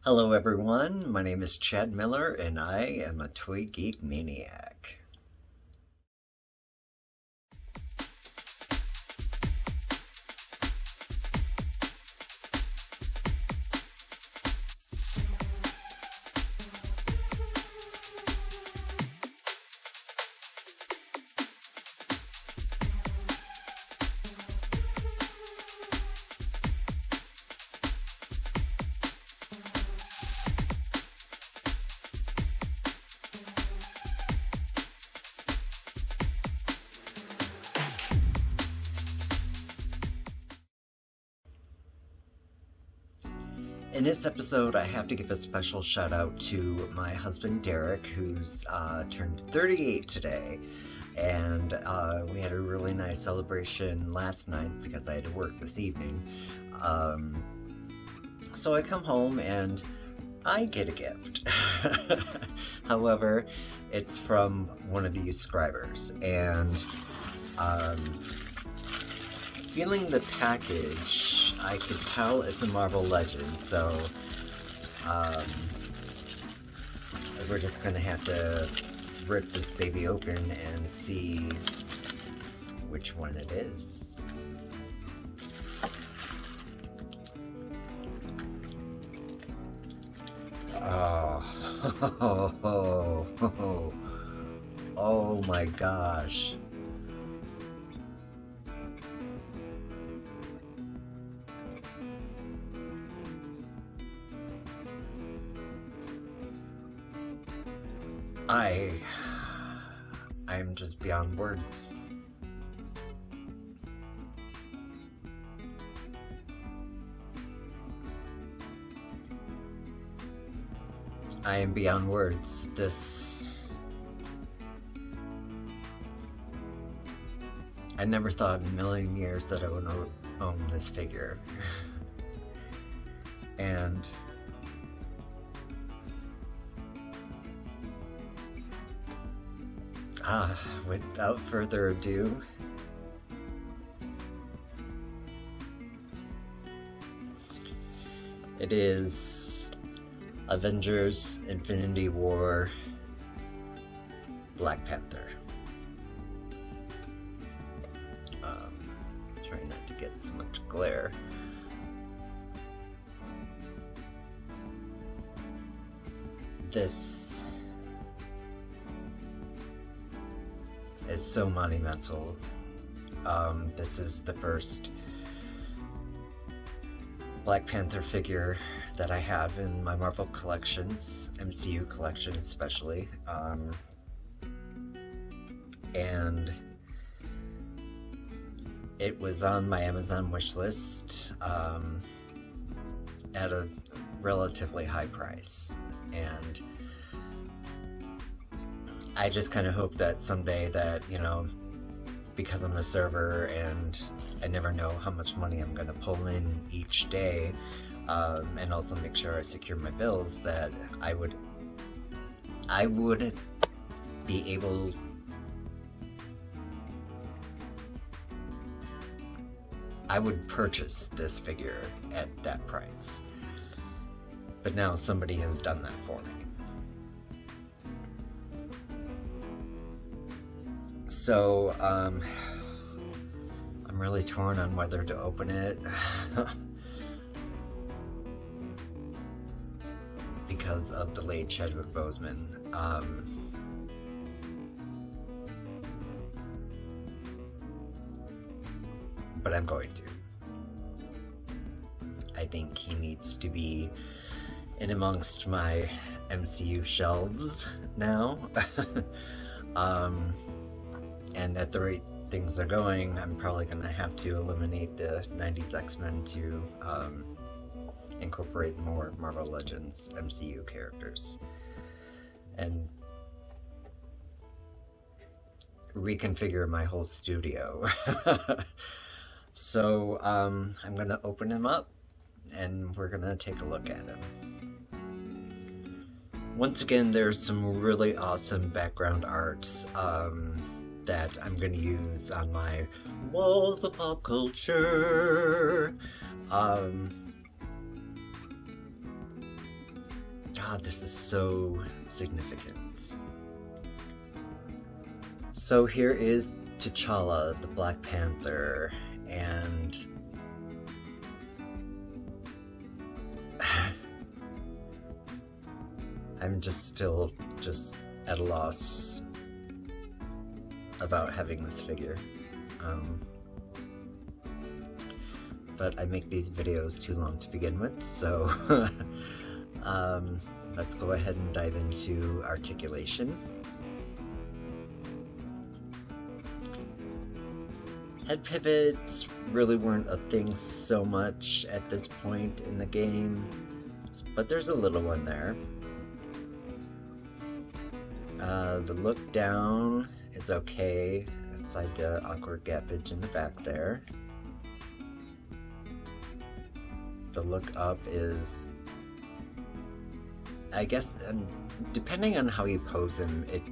Hello everyone, my name is Chad Miller and I am a toy geek maniac. In this episode, I have to give a special shout out to my husband Derek, who's turned 38 today. And we had a really nice celebration last night because I had to work this evening. So I come home and I get a gift. However, it's from one of you subscribers. And feeling the package, I could tell it's a Marvel Legend, so we're just gonna have to rip this baby open and see which one it is. Oh, oh my gosh. I'm just beyond words. I am beyond words. I never thought in a million years that I would own this figure. And without further ado, it is Avengers Infinity War Black Panther. Trying not to get so much glare. This is so monumental. This is the first Black Panther figure that I have in my Marvel collections, MCU collection especially, and it was on my Amazon wishlist at a relatively high price, and I just kind of hope that someday that, because I'm a server and I never know how much money I'm going to pull in each day, and also make sure I secure my bills, that I would be able I would purchase this figure at that price. But now somebody has done that for me. So, I'm really torn on whether to open it. Because of the late Chadwick Boseman. But I'm going to. I think he needs to be in amongst my MCU shelves now. And at the rate things are going, I'm probably going to have to eliminate the 90s X-Men to incorporate more Marvel Legends MCU characters. And reconfigure my whole studio. So, I'm going to open him up, and we're going to take a look at him. Once again, there's some really awesome background arts that I'm going to use on my walls of pop culture. this is so significant. So here is T'Challa, the Black Panther, and I'm still at a loss about having this figure. But I make these videos too long to begin with, so let's go ahead and dive into articulation. Head pivots really weren't a thing so much at this point in the game, but there's a little one there. The look down is okay, aside the awkward gappage in the back there. The look up is, I guess, depending on how you pose him, it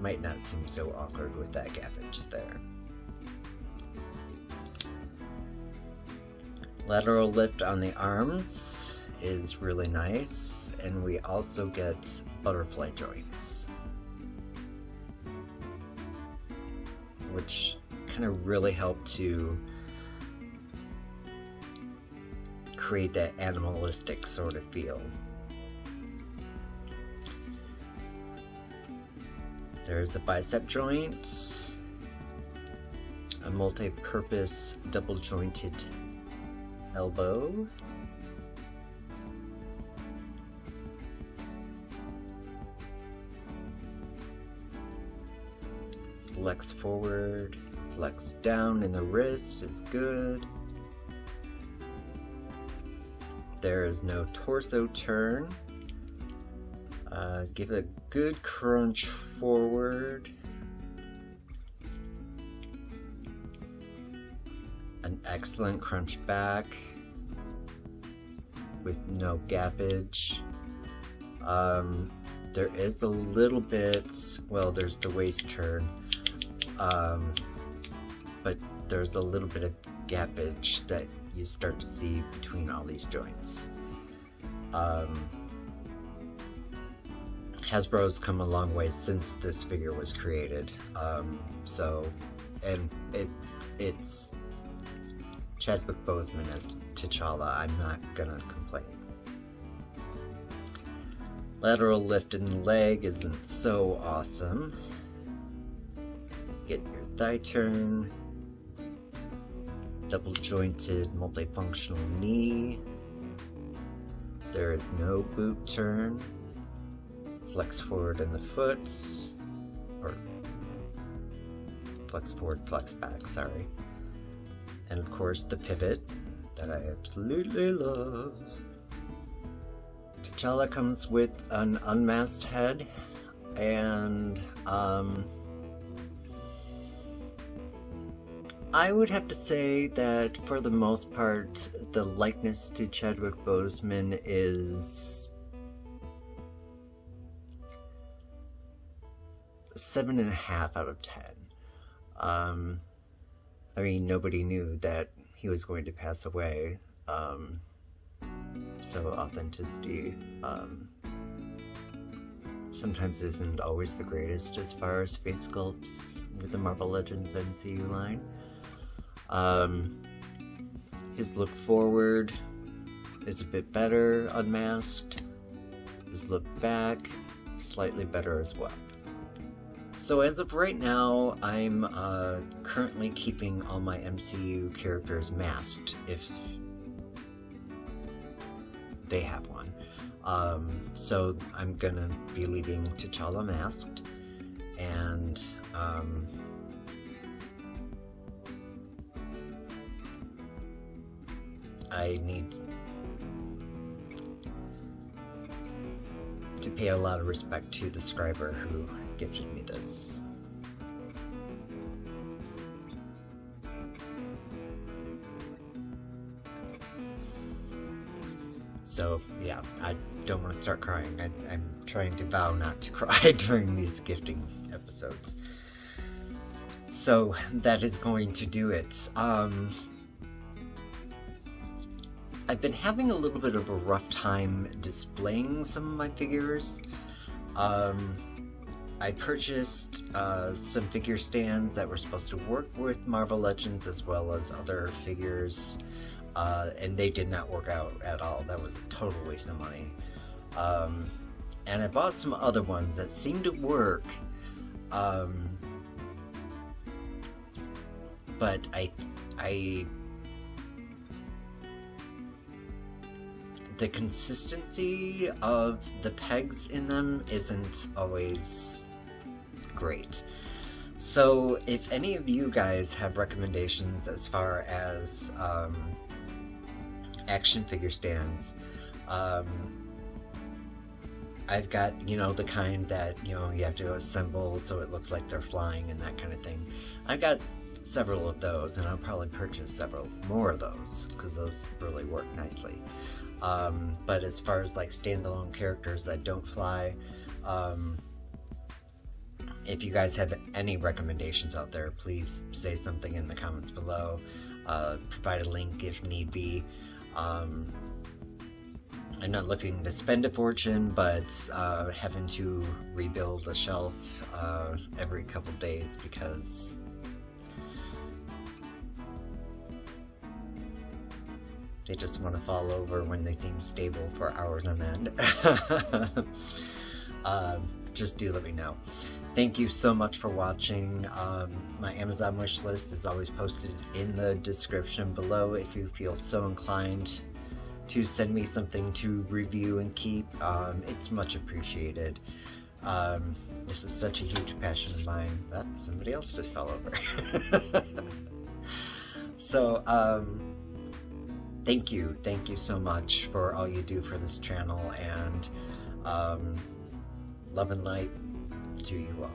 might not seem so awkward with that gappage there. Lateral lift on the arms is really nice, and we also get butterfly joints, which kind of really help to create that animalistic sort of feel. There's a bicep joint, a multi-purpose double jointed elbow, flex forward, flex down in the wrist is good. There is no torso turn. Give a good crunch forward. An excellent crunch back with no gappage. There is a little bit, well, there's the waist turn, but there's a little bit of gappage that you start to see between all these joints. Hasbro's come a long way since this figure was created, and it's Chadwick Boseman as T'Challa. I'm not gonna complain. Lateral lift in the leg isn't so awesome. Get your thigh turn. Double jointed multifunctional knee. There is no boot turn. Flex forward in the foot, or flex forward, flex back, sorry. And of course the pivot that I absolutely love. T'Challa comes with an unmasked head, and I would have to say that for the most part, the likeness to Chadwick Boseman is 7.5 out of 10. I mean, nobody knew that he was going to pass away, so authenticity sometimes isn't always the greatest as far as face sculpts with the Marvel Legends MCU line. His look forward is a bit better unmasked. His look back, slightly better as well. So as of right now, I'm currently keeping all my MCU characters masked, if they have one. So I'm gonna be leaving T'Challa masked, and I need to pay a lot of respect to the scriber who gifted me this. So yeah, I don't want to start crying. I'm trying to vow not to cry during these gifting episodes. So that is going to do it. I've been having a little bit of a rough time displaying some of my figures. I purchased some figure stands that were supposed to work with Marvel Legends as well as other figures, and they did not work out at all. That was a total waste of money. And I bought some other ones that seemed to work, but the consistency of the pegs in them isn't always great. So if any of you guys have recommendations as far as action figure stands, I've got, the kind that, you have to assemble so it looks like they're flying and that kind of thing. I've got several of those, and I'll probably purchase several more of those because those really work nicely. But as far as like standalone characters that don't fly, if you guys have any recommendations out there, please say something in the comments below. Provide a link if need be. I'm not looking to spend a fortune, but having to rebuild a shelf every couple days because they just want to fall over when they seem stable for hours on end. Just do let me know. Thank you so much for watching. My Amazon wish list is always posted in the description below if you feel so inclined to send me something to review and keep. It's much appreciated. This is such a huge passion of mine. But somebody else just fell over. So, thank you so much for all you do for this channel, and love and light to you all.